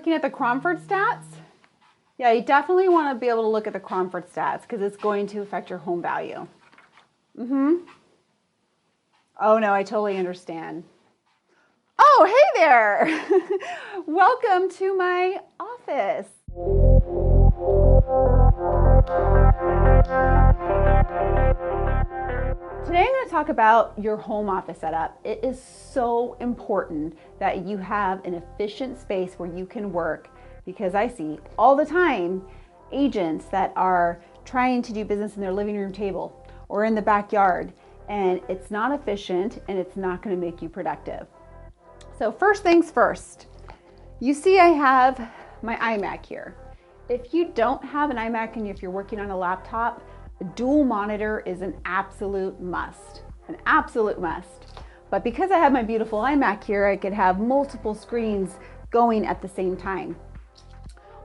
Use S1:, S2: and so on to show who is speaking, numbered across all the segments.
S1: Looking at the Cromford stats? Yeah, you definitely want to be able to look at the Cromford stats because it's going to affect your home value. Oh no, I totally understand. Oh, hey there! Welcome to my office. Today I'm going to talk about your home office setup. It is so important that you have an efficient space where you can work, because I see all the time agents that are trying to do business in their living room table or in the backyard, and it's not efficient and it's not going to make you productive. So first things first, you see I have my iMac here. If you don't have an iMac and if you're working on a laptop, a dual monitor is an absolute must, But because I have my beautiful iMac here, I could have multiple screens going at the same time.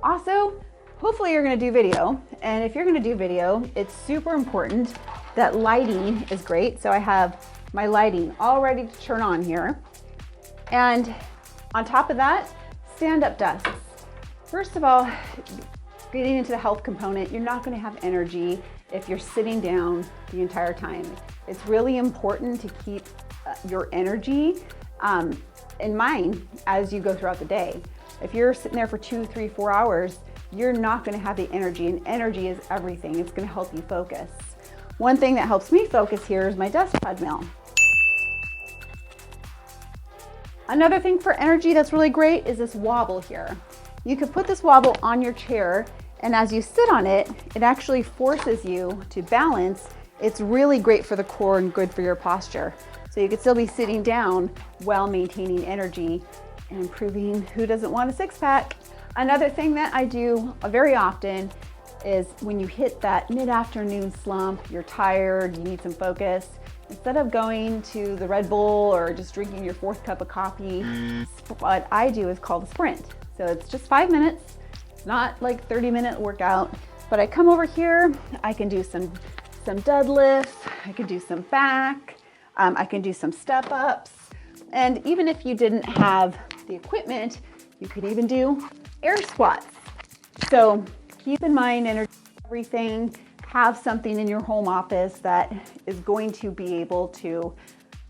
S1: Also, hopefully you're gonna do video. And if you're gonna do video, it's super important that lighting is great. So I have my lighting all ready to turn on here. And on top of that, stand-up desks. First of all, getting into the health component, you're not gonna have energy if you're sitting down the entire time. It's really important to keep your energy in mind as you go throughout the day. If you're sitting there for 2, 3, 4 hours, you're not gonna have the energy, and energy is everything. It's gonna help you focus. One thing that helps me focus here is my desk treadmill. Another thing for energy that's really great is this wobble here. You could put this wobble on your chair, and as you sit on it, it actually forces you to balance. It's really great for the core and good for your posture. So you could still be sitting down while maintaining energy and improving. Who doesn't want a six-pack? Another thing that I do very often is when you hit that mid-afternoon slump, you're tired, you need some focus, instead of going to the Red Bull or just drinking your 4th cup of coffee, what I do is called a sprint. So it's just 5 minutes. Not like 30-minute workout, but I come over here, I can do some deadlifts, I can do some back, I can do some step ups. And even if you didn't have the equipment, you could even do air squats. So keep in mind, everything, have something in your home office that is going to be able to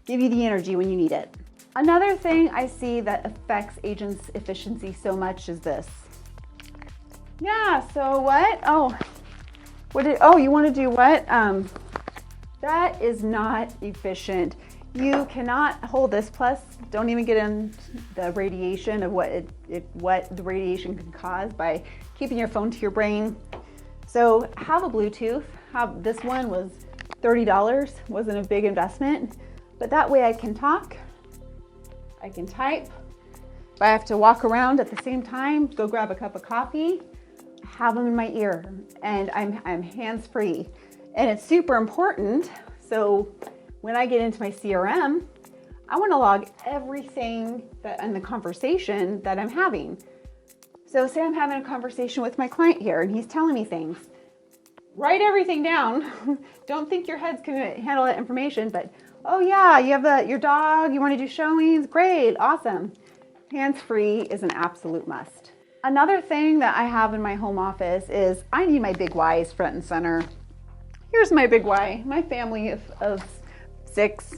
S1: give you the energy when you need it. Another thing I see that affects agents' efficiency so much is this. Yeah, so what? Oh, you want to do what? That is not efficient. You cannot hold this. Plus, don't even get into the radiation of what the radiation can cause by keeping your phone to your brain. So have a Bluetooth. This one was $30. Wasn't a big investment, but that way I can talk, I can type. If I have to walk around at the same time, go grab a cup of coffee, have them in my ear, and I'm hands-free. And it's super important. So when I get into my CRM, I want to log everything that in the conversation that I'm having. So say I'm having a conversation with my client here and he's telling me things. Write everything down. Don't think your head's going to handle that information, but oh yeah, you have your dog, you want to do showings? Great, awesome. Hands-free is an absolute must. Another thing that I have in my home office is I need my big Ys front and center. Here's my big Y, my family of 6.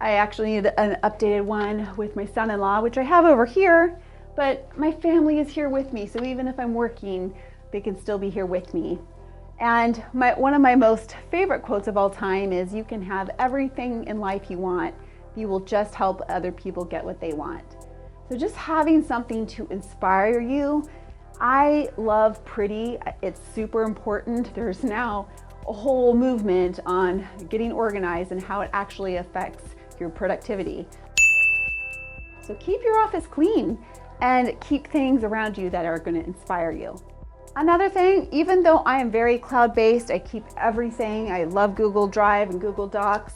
S1: I actually need an updated one with my son-in-law, which I have over here, but my family is here with me. So even if I'm working, they can still be here with me. And one of my most favorite quotes of all time is, you can have everything in life you want. You will just help other people get what they want. So just having something to inspire you. I love pretty. It's super important. There's now a whole movement on getting organized and how it actually affects your productivity. So keep your office clean and keep things around you that are going to inspire you. Another thing, even though I am very cloud-based, I keep everything. I love Google Drive and Google Docs.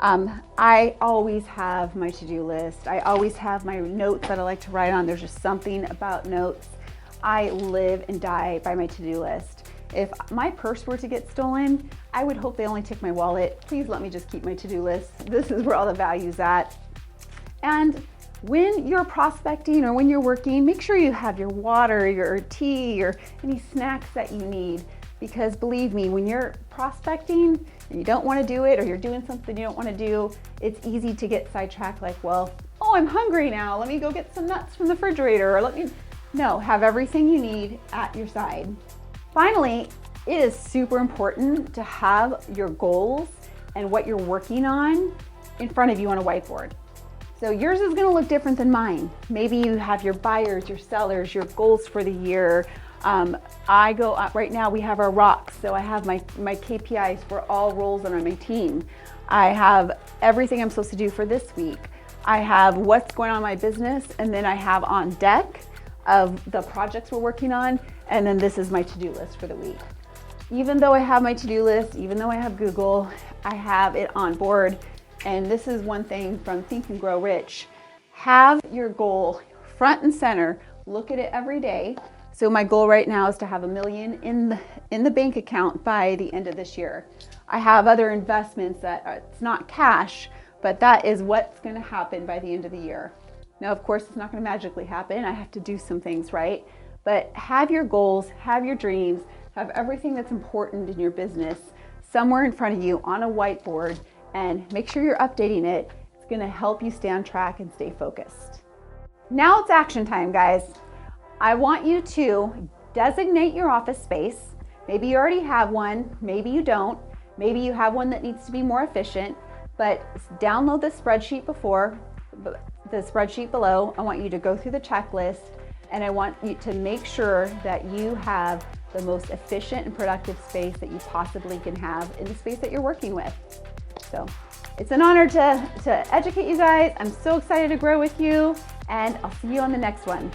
S1: I always have my to-do list. I always have my notes that I like to write on. There's just something about notes. I live and die by my to-do list. If my purse were to get stolen, I would hope they only took my wallet. Please let me just keep my to-do list. This is where all the value's at. And When you're prospecting or when you're working, make sure you have your water, your tea, or any snacks that you need. Because believe me, when you're prospecting and you don't want to do it, or you're doing something you don't want to do, it's easy to get sidetracked like, well, oh, I'm hungry now. Let me go get some nuts from the refrigerator. Or no, have everything you need at your side. Finally, it is super important to have your goals and what you're working on in front of you on a whiteboard. So yours is gonna look different than mine. Maybe you have your buyers, your sellers, your goals for the year. Right now we have our rocks, so I have my KPIs for all roles on my team. I have everything I'm supposed to do for this week. I have what's going on in my business, and then I have on deck of the projects we're working on, and then this is my to-do list for the week. Even though I have my to-do list, even though I have Google, I have it on board. And this is one thing from Think and Grow Rich. Have your goal front and center. Look at it every day. So my goal right now is to have $1 million in the bank account by the end of this year. I have other investments that it's not cash, but that is what's going to happen by the end of the year. Now, of course, it's not going to magically happen. I have to do some things, right? But have your goals, have your dreams, have everything that's important in your business somewhere in front of you on a whiteboard, and make sure you're updating it. It's going to help you stay on track and stay focused. Now it's action time, guys. I want you to designate your office space. Maybe you already have one, maybe you don't. Maybe you have one that needs to be more efficient, but download the spreadsheet below. I want you to go through the checklist, and I want you to make sure that you have the most efficient and productive space that you possibly can have in the space that you're working with. So it's an honor to educate you guys. I'm so excited to grow with you, and I'll see you on the next one.